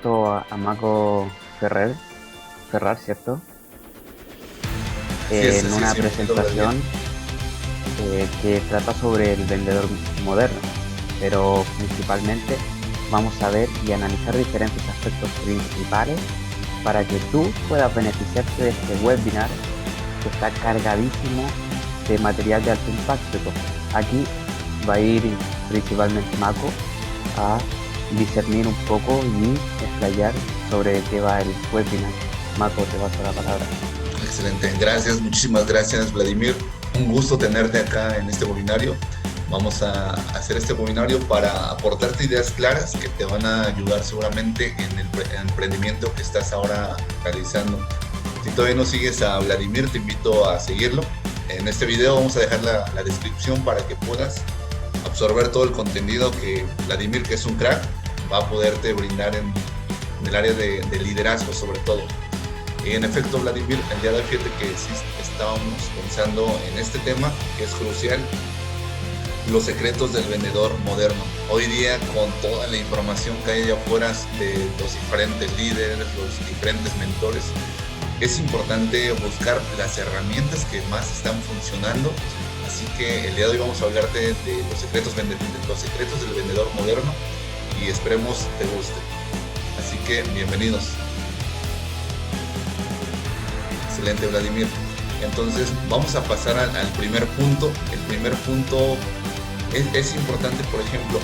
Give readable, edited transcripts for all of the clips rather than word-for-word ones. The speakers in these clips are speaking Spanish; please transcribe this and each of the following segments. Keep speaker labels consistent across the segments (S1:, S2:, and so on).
S1: junto a Mako Ferrar, ¿cierto? En
S2: Así
S1: una
S2: es, bienvenido, Vladimir.
S1: presentación que trata sobre el vendedor moderno, pero principalmente vamos a ver y analizar diferentes aspectos principales para que tú puedas beneficiarte de este webinar que está cargadísimo de material de alto impacto. Aquí va a ir principalmente Mako a discernir un poco y explayar sobre qué va el webinar. Mako, te paso la palabra.
S2: Excelente, gracias, muchísimas gracias, Vladimir. Un gusto tenerte acá en este webinario. Vamos a hacer este webinario para aportarte ideas claras que te van a ayudar seguramente en el emprendimiento que estás ahora realizando. Si todavía no sigues a Vladimir, te invito a seguirlo. En este video vamos a dejar la descripción para que puedas absorber todo el contenido que Vladimir, que es un crack, va a poderte brindar en el área de liderazgo sobre todo. Y en efecto, Vladimir, el día de hoy fíjate que sí estábamos pensando en este tema que es crucial, los secretos del vendedor moderno. Hoy día, con toda la información que hay de afuera de los diferentes líderes, los diferentes mentores, es importante buscar las herramientas que más están funcionando. Así que el día de hoy vamos a hablarte de los secretos del vendedor moderno y esperemos te guste. Así que bienvenidos. Excelente, Vladimir. Entonces vamos a pasar al primer punto. El primer punto es importante, por ejemplo,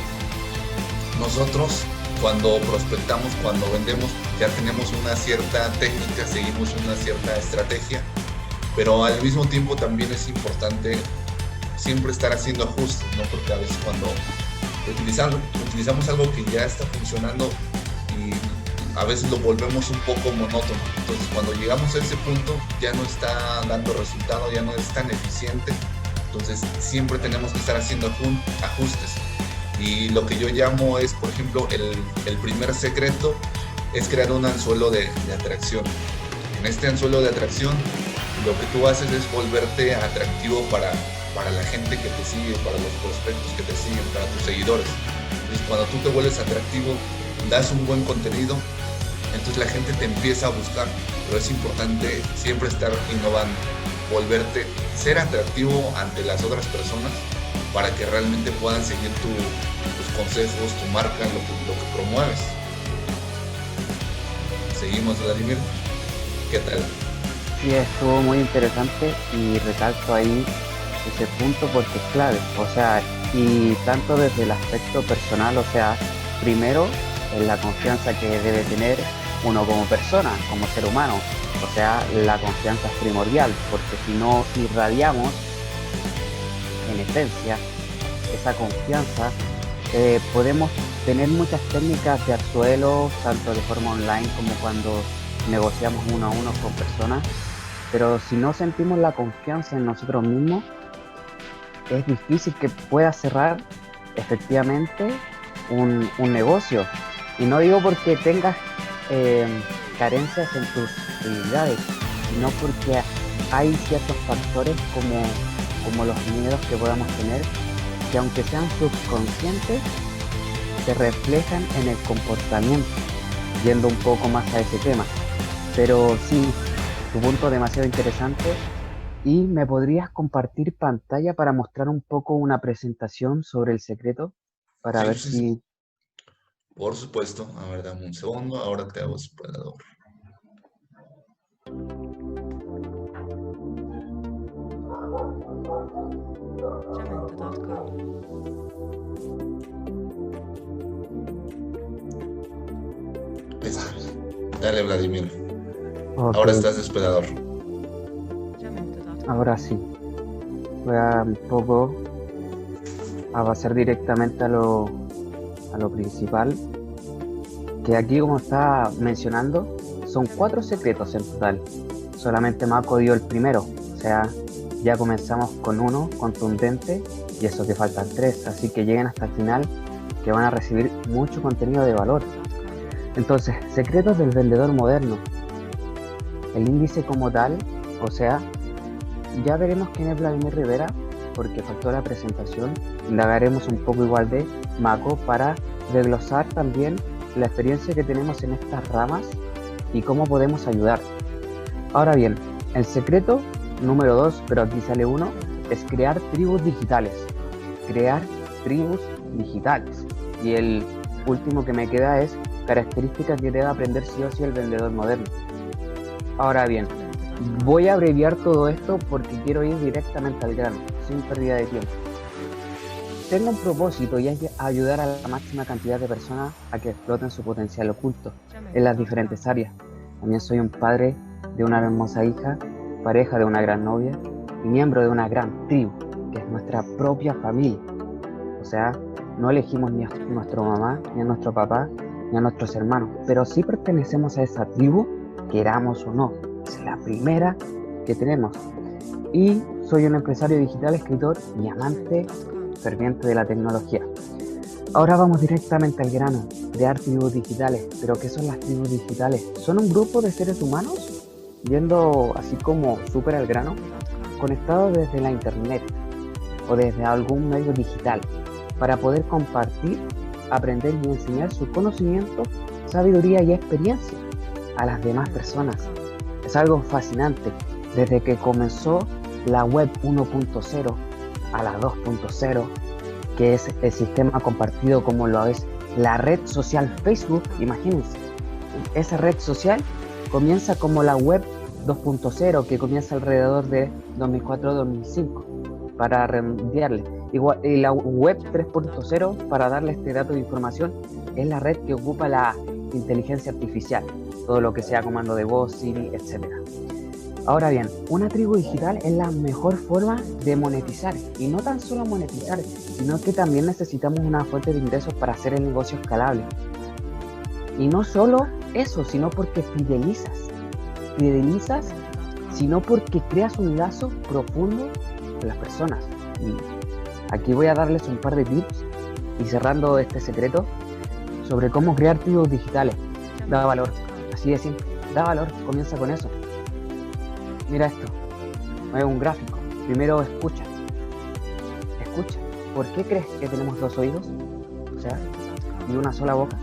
S2: nosotros cuando prospectamos, cuando vendemos, ya tenemos una cierta técnica, seguimos una cierta estrategia, pero al mismo tiempo también es importante siempre estar haciendo ajustes, ¿no? Porque a veces cuando utilizamos algo que ya está funcionando y a veces lo volvemos un poco monótono. Entonces cuando llegamos a ese punto ya no está dando resultado, ya no es tan eficiente. Entonces siempre tenemos que estar haciendo ajustes. Y lo que yo llamo es, por ejemplo, el primer secreto es crear un anzuelo de atracción. En este anzuelo de atracción lo que tú haces es volverte atractivo para la gente que te sigue, para los prospectos que te siguen, para tus seguidores. Entonces cuando tú te vuelves atractivo, das un buen contenido, entonces la gente te empieza a buscar, pero es importante siempre estar innovando, ser atractivo ante las otras personas para que realmente puedan seguir tus consejos, tu marca, lo que promueves. Seguimos, Vladimir. ¿Qué tal?
S1: Sí, estuvo muy interesante y recalco ahí ese punto porque es clave, o sea, y tanto desde el aspecto personal, o sea, primero en la confianza que debe tener uno como persona, como ser humano, o sea, la confianza es primordial, porque si no irradiamos en esencia esa confianza, podemos tener muchas técnicas de arzuelo, tanto de forma online como cuando negociamos uno a uno con personas, pero si no sentimos la confianza en nosotros mismos, es difícil que puedas cerrar efectivamente un negocio. Y no digo porque tengas carencias en tus habilidades, sino porque hay ciertos factores como los miedos que podamos tener, que aunque sean subconscientes, se reflejan en el comportamiento, yendo un poco más a ese tema. Pero sí, tu punto es demasiado interesante. ¿Y me podrías compartir pantalla para mostrar un poco una presentación sobre el secreto? Para
S2: Sí,
S1: ver
S2: sí, sí.
S1: si...
S2: Por supuesto. A ver, dame un segundo. Ahora te hago superador. Dale, Vladimir.
S1: Ok,
S2: Ahora estás de hospedador.
S1: ahora sí. Voy a un poco a pasar directamente a lo principal. Que aquí, como estaba mencionando, son 4 secretos en total. Solamente Mako dio el primero. O sea, ya comenzamos con uno contundente y eso que faltan 3. Así que lleguen hasta el final, que van a recibir mucho contenido de valor. Entonces, secretos del vendedor moderno. El índice como tal, o sea, ya veremos quién es Vladimir Rivera, porque faltó la presentación. Indagaremos un poco igual de Mako para desglosar también la experiencia que tenemos en estas ramas y cómo podemos ayudar. Ahora bien, el secreto número 2, pero aquí sale uno, es crear tribus digitales. Crear tribus digitales. Y el último que me queda es características que debe aprender sí o sí el vendedor moderno. Ahora bien, voy a abreviar todo esto porque quiero ir directamente al grano, sin pérdida de tiempo. Tengo un propósito y es ayudar a la máxima cantidad de personas a que exploten su potencial oculto en las diferentes áreas. También soy un padre de una hermosa hija, pareja de una gran novia y miembro de una gran tribu, que es nuestra propia familia. O sea, no elegimos ni a nuestra mamá, ni a nuestro papá, ni a nuestros hermanos, pero sí pertenecemos a esa tribu, queramos o no. Es la primera que tenemos. Y soy un empresario digital, escritor y amante ferviente de la tecnología. Ahora vamos directamente al grano, crear tribus digitales. ¿Pero qué son las tribus digitales? Son un grupo de seres humanos, yendo así como súper al grano, conectados desde la internet o desde algún medio digital, para poder compartir, aprender y enseñar su conocimiento, sabiduría y experiencia a las demás personas. Es algo fascinante. Desde que comenzó la web 1.0 a la 2.0, que es el sistema compartido como lo es la red social Facebook, imagínense. Esa red social comienza como la web 2.0, que comienza alrededor de 2004-2005, para reenviarle. Igual, y la web 3.0, para darle este dato de información, es la red que ocupa la inteligencia artificial, todo lo que sea comando de voz, Siri, etc. Ahora bien, una tribu digital es la mejor forma de monetizar, y no tan solo monetizar, sino que también necesitamos una fuente de ingresos para hacer el negocio escalable. Y no solo eso, sino porque fidelizas, sino porque creas un lazo profundo con las personas. Y aquí voy a darles un par de tips y cerrando este secreto sobre cómo crear tribus digitales. Da valor, así de simple, da valor, comienza con eso. Mira esto, es un gráfico. Primero escucha. ¿Por qué crees que tenemos dos oídos? O sea, y una sola boca.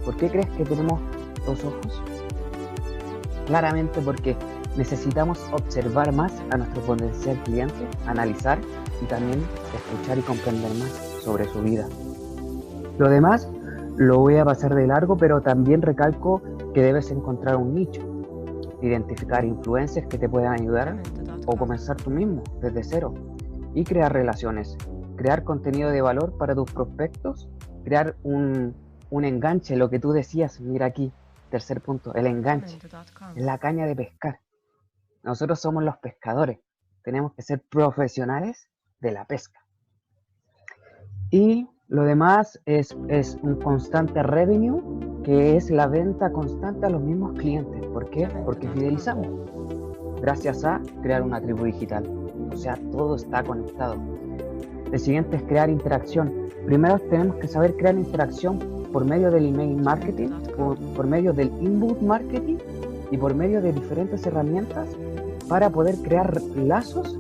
S1: ¿Por qué crees que tenemos dos ojos? Claramente porque necesitamos observar más a nuestro potencial cliente, analizar y también escuchar y comprender más sobre su vida. Lo demás lo voy a pasar de largo, pero también recalco que debes encontrar un nicho, identificar influencers que te puedan ayudar o comenzar tú mismo desde cero y crear relaciones, crear contenido de valor para tus prospectos, crear un enganche, lo que tú decías. Mira aquí, tercer punto, el enganche, es la caña de pescar. Nosotros somos los pescadores, tenemos que ser profesionales de la pesca. Y lo demás es un constante revenue, que es la venta constante a los mismos clientes. ¿Por qué? Porque fidelizamos, gracias a crear una tribu digital. O sea, todo está conectado. El siguiente es crear interacción. Primero tenemos que saber crear interacción por medio del email marketing, por medio del inbound marketing y por medio de diferentes herramientas para poder crear lazos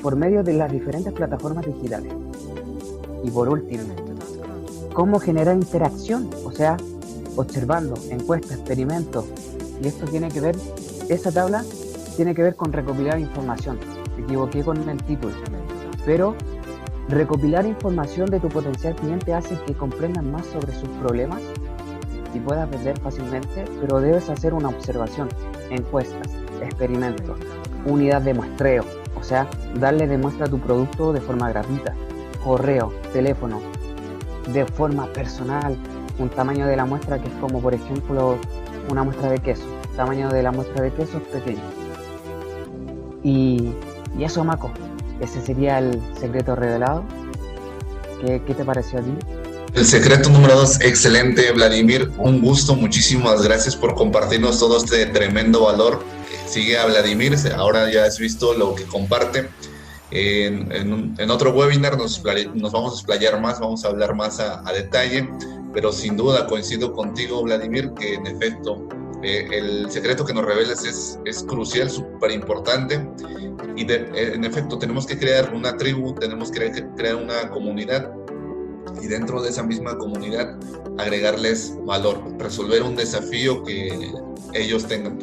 S1: por medio de las diferentes plataformas digitales. Y por último, cómo generar interacción, o sea, observando, encuestas, experimentos. Y esto tiene que ver, esa tabla tiene que ver con recopilar información. Me equivoqué con el título, pero recopilar información de tu potencial cliente hace que comprendan más sobre sus problemas y puedas vender fácilmente, pero debes hacer una observación, encuestas, experimentos, unidad de muestreo, o sea, darle de muestra a tu producto de forma gratuita, correo, teléfono, de forma personal, un tamaño de la muestra que es como, por ejemplo, una muestra de queso. El tamaño de la muestra de queso es pequeño. Y eso, Mako, ese sería el secreto revelado. ¿Qué te pareció a ti?
S2: El secreto número 2, excelente, Vladimir. Un gusto, muchísimas gracias por compartirnos todo este tremendo valor. Sigue a Vladimir, ahora ya has visto lo que comparte. En otro webinar nos vamos a explayar más, vamos a hablar más a detalle, pero sin duda coincido contigo, Vladimir, que en efecto el secreto que nos revelas es crucial, súper importante, y en efecto tenemos que crear una tribu, tenemos que crear una comunidad y dentro de esa misma comunidad agregarles valor, resolver un desafío que ellos tengan.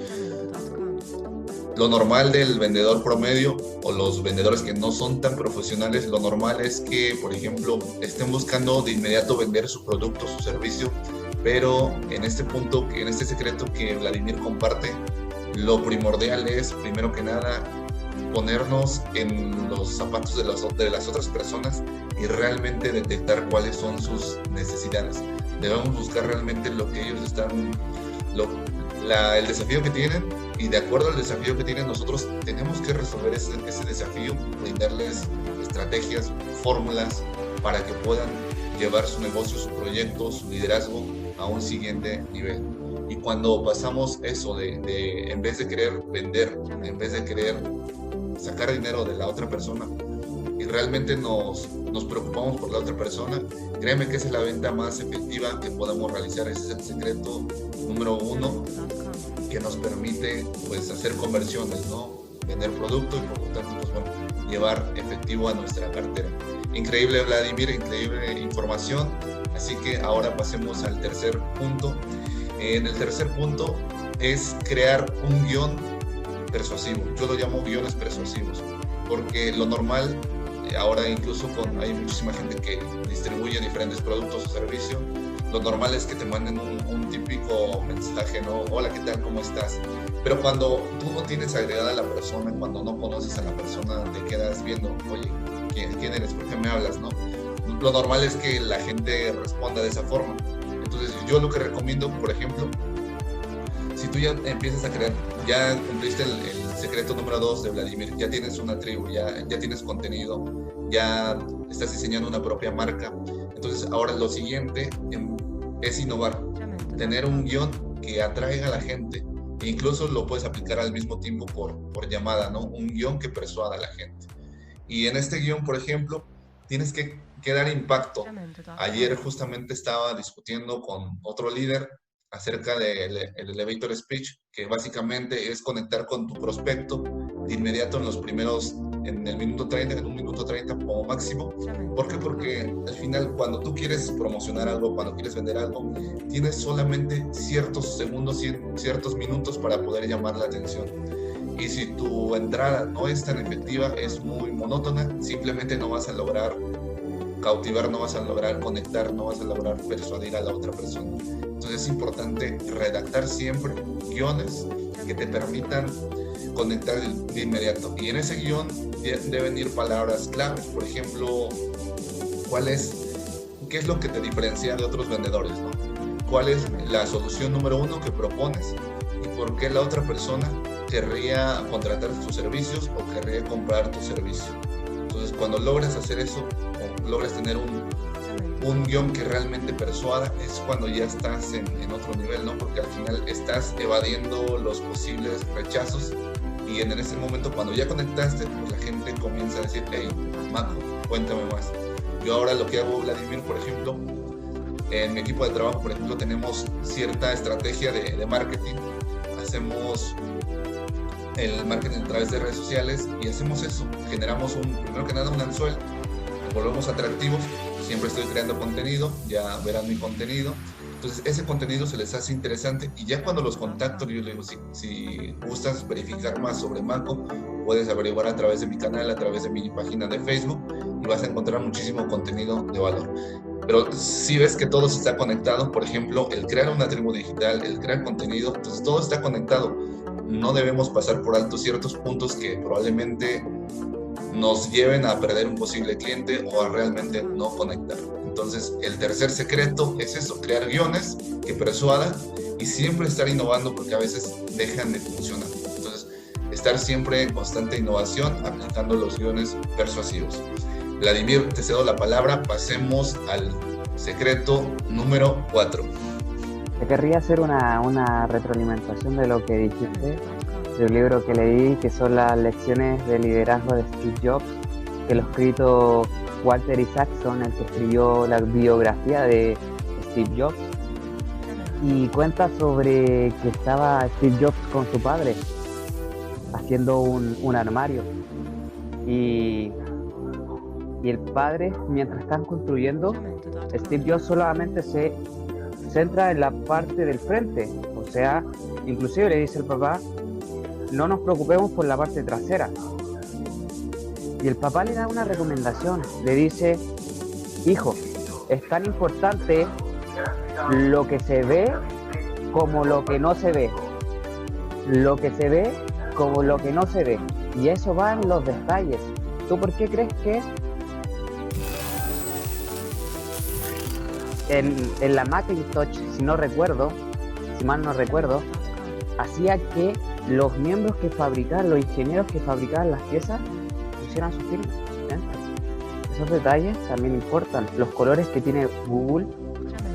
S2: Lo normal del vendedor promedio o los vendedores que no son tan profesionales, lo normal es que, por ejemplo, estén buscando de inmediato vender su producto, su servicio, pero en este punto, en este secreto que Vladimir comparte, lo primordial es, primero que nada, ponernos en los zapatos de las otras personas y realmente detectar cuáles son sus necesidades. Debemos buscar realmente lo que ellos están, el desafío que tienen, y de acuerdo al desafío que tienen, nosotros tenemos que resolver ese desafío, brindarles estrategias, fórmulas para que puedan llevar su negocio, su proyecto, su liderazgo a un siguiente nivel. Y cuando pasamos eso de en vez de querer vender, en vez de querer sacar dinero de la otra persona, y realmente nos preocupamos por la otra persona, créeme que esa es la venta más efectiva que podemos realizar. Ese es el secreto número 1 que nos permite, pues, hacer conversiones, ¿no? Vender producto y por lo tanto, pues, bueno, llevar efectivo a nuestra cartera. Increíble, Vladimir, increíble información. Así que ahora pasemos al tercer punto. En el tercer punto es crear un guión persuasivo. Yo lo llamo guiones persuasivos, porque lo normal, ahora incluso hay muchísima gente que distribuye diferentes productos o servicios, lo normal es que te manden un típico mensaje, ¿no? Hola, ¿qué tal? ¿Cómo estás? Pero cuando tú no tienes agregada a la persona, cuando no conoces a la persona, te quedas viendo, oye, ¿quién eres? ¿Por qué me hablas? ¿No? Lo normal es que la gente responda de esa forma. Entonces, yo lo que recomiendo, por ejemplo, si tú ya empiezas a crear, ya cumpliste el secreto número 2 de Vladimir, ya tienes una tribu, ya tienes contenido, ya estás diseñando una propia marca. Entonces, ahora lo siguiente es innovar, tener un guión que atraiga a la gente. E incluso lo puedes aplicar al mismo tiempo por llamada, ¿no? Un guión que persuada a la gente. Y en este guión, por ejemplo, tienes que dar impacto. Ayer justamente estaba discutiendo con otro líder acerca del elevator speech, que básicamente es conectar con tu prospecto de inmediato en el minuto 30, en un minuto 30 como máximo. ¿Por qué? Porque al final, cuando tú quieres promocionar algo, cuando quieres vender algo, tienes solamente ciertos segundos, ciertos minutos para poder llamar la atención. Y si tu entrada no es tan efectiva, es muy monótona, simplemente no vas a lograr cautivar, no vas a lograr conectar, no vas a lograr persuadir a la otra persona. Entonces es importante redactar siempre guiones que te permitan conectar de inmediato. Y en ese guión deben ir palabras claves. Por ejemplo, ¿qué es lo que te diferencia de otros vendedores, ¿no? ¿Cuál es la solución número 1 que propones? ¿Y por qué la otra persona querría contratar tus servicios o querría comprar tu servicio? Entonces, cuando logras hacer eso, o logras tener un guión que realmente persuada, es cuando ya estás en otro nivel, ¿no? Porque al final estás evadiendo los posibles rechazos, y en ese momento, cuando ya conectaste, pues la gente comienza a decir, hey, Maco, cuéntame más. Yo ahora lo que hago, Vladimir, por ejemplo, en mi equipo de trabajo, por ejemplo, tenemos cierta estrategia de marketing. Hacemos el marketing a través de redes sociales y hacemos eso. Generamos primero que nada un anzuelo, lo volvemos atractivos. Siempre estoy creando contenido, ya verán mi contenido. Entonces ese contenido se les hace interesante, y ya cuando los contacto, yo les digo, si gustas verificar más sobre Maco, puedes averiguar a través de mi canal, a través de mi página de Facebook, y vas a encontrar muchísimo contenido de valor. Pero si ves que todo está conectado, por ejemplo, el crear una tribu digital, el crear contenido, entonces todo está conectado. No debemos pasar por alto ciertos puntos que probablemente nos lleven a perder un posible cliente o a realmente no conectar. Entonces, el tercer secreto es eso, crear guiones que persuadan y siempre estar innovando, porque a veces dejan de funcionar. Entonces, estar siempre en constante innovación, aplicando los guiones persuasivos. Vladimir, te cedo la palabra, pasemos al secreto número 4.
S1: Te querría hacer una retroalimentación de lo que dijiste, de un libro que leí, que son las lecciones de liderazgo de Steve Jobs, que lo ha escrito Walter Isaacson, el que escribió la biografía de Steve Jobs, y cuenta sobre que estaba Steve Jobs con su padre haciendo un armario, y Y el padre, mientras están construyendo, Steve Jobs solamente se centra en la parte del frente. O sea, inclusive le dice el papá, no nos preocupemos por la parte trasera. Y el papá le da una recomendación, le dice, hijo, es tan importante lo que se ve como lo que no se ve. Lo que se ve como lo que no se ve. Y eso va en los detalles. ¿Tú por qué crees que en la Macintosh, si mal no recuerdo, hacía que los miembros que fabricaban, los ingenieros que fabricaban las piezas, pusieran su firma? Esos detalles también importan. Los colores que tiene Google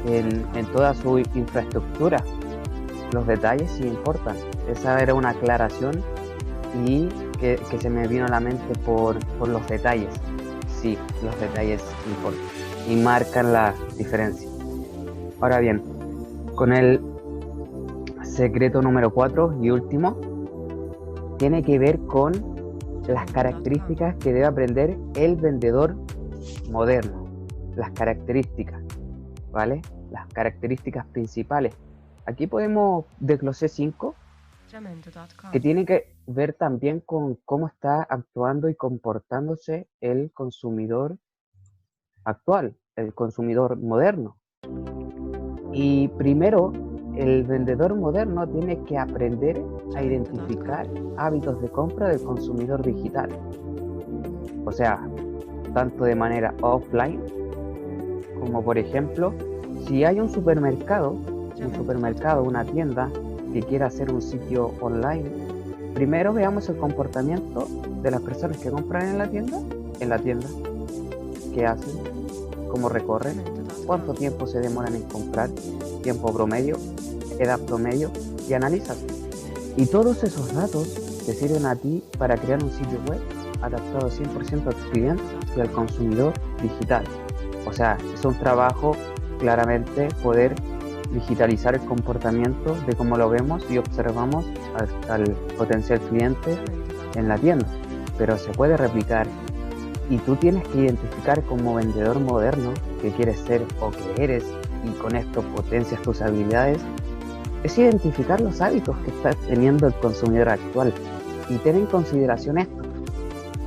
S1: en toda su infraestructura, los detalles sí importan. Esa era una aclaración y que se me vino a la mente por los detalles. Sí, los detalles importan y marcan la diferencia. Ahora bien, con el secreto número 4 y último, tiene que ver con las características que debe aprender el vendedor moderno. Las características, ¿vale? Las características principales. Aquí podemos desglosar 5 que tienen que ver también con cómo está actuando y comportándose el consumidor actual, el consumidor moderno. Y primero, el vendedor moderno tiene que aprender a identificar hábitos de compra del consumidor digital. O sea, tanto de manera offline, como por ejemplo, si hay un supermercado, una tienda que quiera hacer un sitio online, primero veamos el comportamiento de las personas que compran en la tienda, qué hacen, cómo recorren, cuánto tiempo se demoran en comprar, tiempo promedio, edad promedio, y analizan. Y todos esos datos te sirven a ti para crear un sitio web adaptado 100% al cliente y al consumidor digital. O sea, es un trabajo claramente poder digitalizar el comportamiento de cómo lo vemos y observamos al potencial cliente en la tienda, pero se puede replicar y tú tienes que identificar como vendedor moderno que quieres ser o que eres, y con esto potencias tus habilidades, es identificar los hábitos que está teniendo el consumidor actual y tener en consideración esto.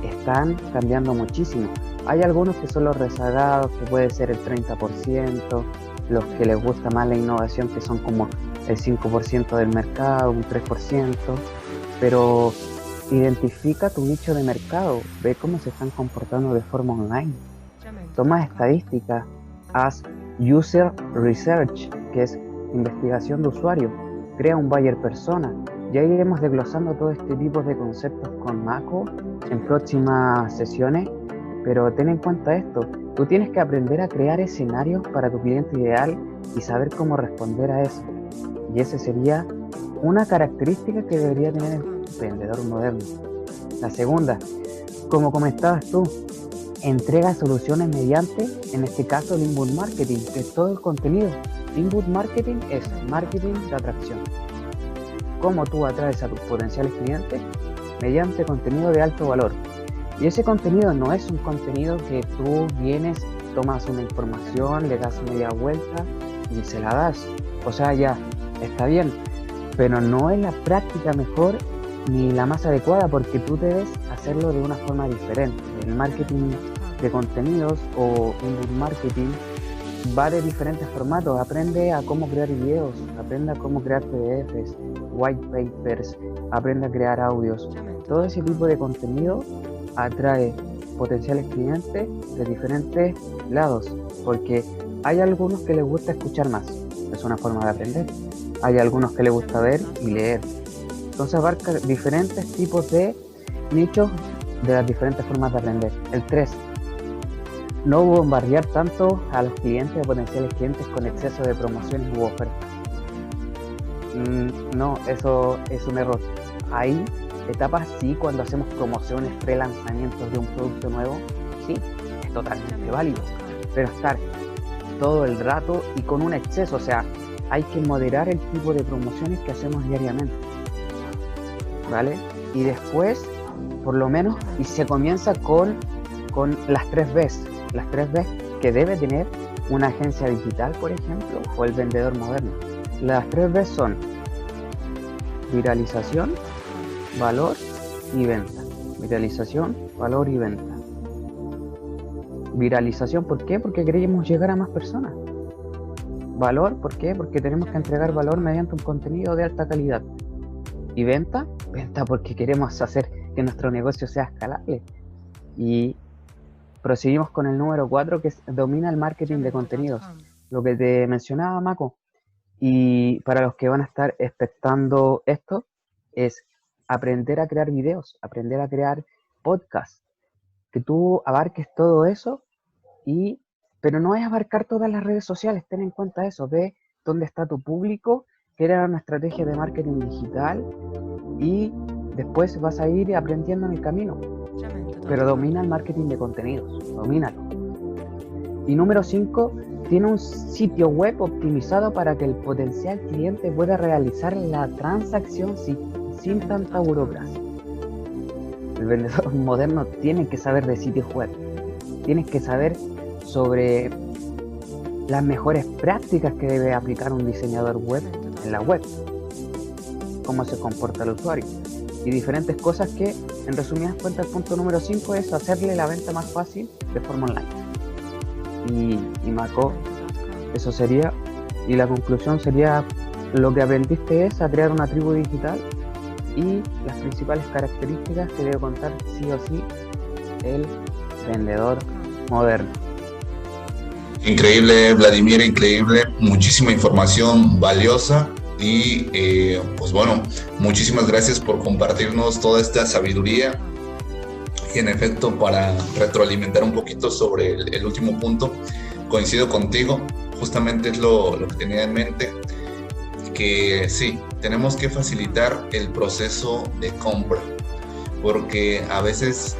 S1: Están cambiando muchísimo. Hay algunos que son los rezagados, que puede ser el 30%, los que les gusta más la innovación, que son como el 5% del mercado, un 3%, pero identifica tu nicho de mercado, ve cómo se están comportando de forma online, toma estadísticas, haz user research, que es investigación de usuario, crea un buyer persona. Ya iremos desglosando todo este tipo de conceptos con Mako en próximas sesiones, pero ten en cuenta esto, tú tienes que aprender a crear escenarios para tu cliente ideal y saber cómo responder a eso. Y esa sería una característica que debería tener el vendedor moderno. La segunda, como comentabas tú, entrega soluciones mediante, en este caso, el inbound marketing, que es todo el contenido. Inbound marketing es marketing de atracción. ¿Cómo tú atraes a tus potenciales clientes? Mediante contenido de alto valor. Y ese contenido no es un contenido que tú vienes, tomas una información, le das media vuelta y se la das. O sea, ya, está bien, pero no es la práctica mejor ni la más adecuada, porque tú debes hacerlo de una forma diferente. El marketing de contenidos o inbound marketing va de diferentes formatos. Aprende a cómo crear videos, aprende a cómo crear PDFs, white papers, aprende a crear audios. Todo ese tipo de contenido atrae potenciales clientes de diferentes lados, porque hay algunos que les gusta escuchar más, es una forma de aprender. Hay algunos que les gusta ver y leer. Entonces abarca diferentes tipos de nichos de las diferentes formas de aprender. El 3, no bombardear tanto a los clientes o potenciales clientes con exceso de promociones u ofertas. No, eso es un error. Hay etapas, sí, cuando hacemos promociones, pre-lanzamientos de un producto nuevo, sí, es totalmente válido, pero estar todo el rato y con un exceso, o sea, hay que moderar el tipo de promociones que hacemos diariamente, ¿vale? Y después, por lo menos, y se comienza con con las 3 Bs. Las 3 Bs que debe tener una agencia digital, por ejemplo, o el vendedor moderno. Las 3 Bs son viralización, valor y venta. Viralización, valor y venta. Viralización, ¿por qué? Porque queremos llegar a más personas. Valor, ¿por qué? Porque tenemos que entregar valor mediante un contenido de alta calidad. Y venta, venta porque queremos hacer que nuestro negocio sea escalable. Y proseguimos con el número 4, que es domina el marketing de contenidos. Lo que te mencionaba, Mako. Y para los que van a estar expectando esto, es aprender a crear videos, aprender a crear podcasts, que tú abarques todo eso, pero no es abarcar todas las redes sociales, ten en cuenta eso, ve dónde está tu público, crea una estrategia de marketing digital y después vas a ir aprendiendo en el camino. Pero domina el marketing de contenidos, domínalo. Y número 5, tiene un sitio web optimizado para que el potencial cliente pueda realizar la transacción sin tanta burocracia. El vendedor moderno tiene que saber de sitios web, tienes que saber sobre las mejores prácticas que debe aplicar un diseñador web en la web, cómo se comporta el usuario y diferentes cosas que, en resumidas cuentas, el punto número 5 es hacerle la venta más fácil de forma online. Y Mako, eso sería, y la conclusión sería, lo que aprendiste es a crear una tribu digital y las principales características que debe contar sí o sí el vendedor moderno.
S2: Increíble, Vladimir, increíble, muchísima información valiosa y pues bueno, muchísimas gracias por compartirnos toda esta sabiduría y en efecto para retroalimentar un poquito sobre el último punto, coincido contigo, justamente es lo que tenía en mente, que sí, tenemos que facilitar el proceso de compra, porque a veces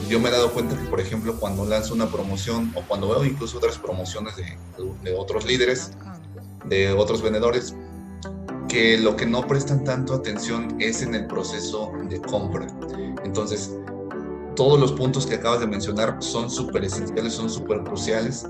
S2: yo me he dado cuenta que, por ejemplo, cuando lanzo una promoción o cuando veo incluso otras promociones de otros líderes, de otros vendedores, que lo que no prestan tanto atención es en el proceso de compra. Entonces, todos los puntos que acabas de mencionar son súper esenciales, son súper cruciales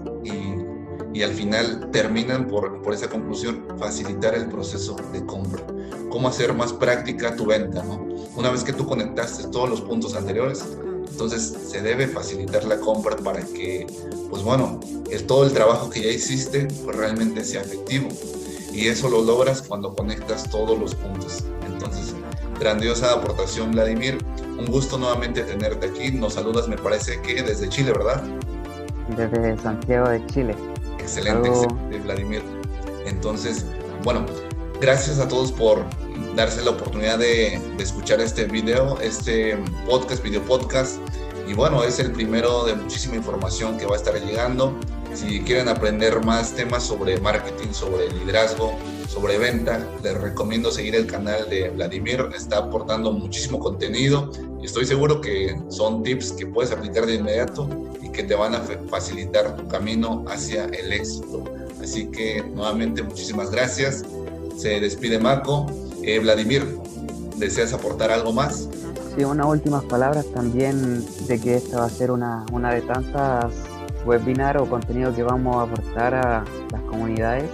S2: y al final terminan por esa conclusión, facilitar el proceso de compra. Cómo hacer más práctica tu venta, ¿no? Una vez que tú conectaste todos los puntos anteriores, entonces se debe facilitar la compra para que, pues bueno, todo el trabajo que ya hiciste pues realmente sea efectivo. Y eso lo logras cuando conectas todos los puntos. Entonces, grandiosa aportación, Vladimir. Un gusto nuevamente tenerte aquí. Nos saludas, me parece que desde Chile, ¿verdad?
S1: Desde Santiago de Chile.
S2: Excelente, excelente, Vladimir. Entonces, bueno, gracias a todos por darse la oportunidad de escuchar este video, este video podcast. Y bueno, es el primero de muchísima información que va a estar llegando. Si quieren aprender más temas sobre marketing, sobre liderazgo, sobre venta, les recomiendo seguir el canal de Vladimir. Está aportando muchísimo contenido y estoy seguro que son tips que puedes aplicar de inmediato y que te van a facilitar tu camino hacia el éxito. Así que nuevamente muchísimas gracias. Se despide Mako. Vladimir, ¿deseas aportar algo más?
S1: Sí, unas últimas palabras también de que esta va a ser una de tantas webinar o contenido que vamos a aportar a las comunidades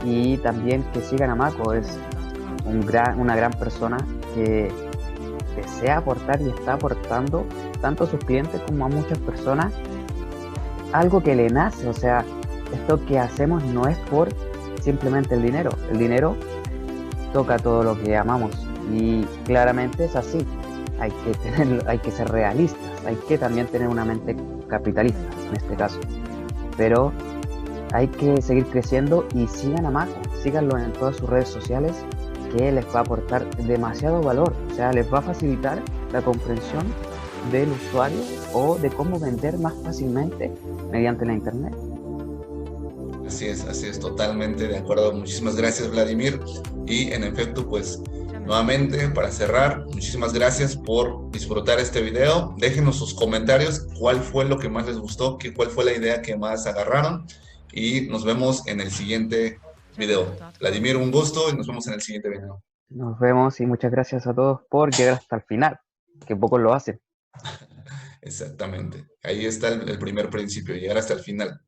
S1: y también que sigan a Mako. Es una gran persona que desea aportar y está aportando tanto a sus clientes como a muchas personas algo que le nace. O sea, esto que hacemos no es por simplemente el dinero toca todo lo que amamos y claramente es así. Hay que ser realistas, hay que también tener una mente capitalista en este caso, pero hay que seguir creciendo y sigan a Mako, síganlo en todas sus redes sociales, que les va a aportar demasiado valor, o sea, les va a facilitar la comprensión del usuario o de cómo vender más fácilmente mediante la internet.
S2: Así es, totalmente de acuerdo. Muchísimas gracias, Vladimir. Y en efecto, pues nuevamente, para cerrar, muchísimas gracias por disfrutar este video. Déjenos sus comentarios, cuál fue lo que más les gustó, cuál fue la idea que más agarraron. Y nos vemos en el siguiente video. Vladimir, un gusto y nos vemos en el siguiente video.
S1: Nos vemos y muchas gracias a todos por llegar hasta el final, que pocos lo hacen.
S2: Exactamente. Ahí está el primer principio, llegar hasta el final.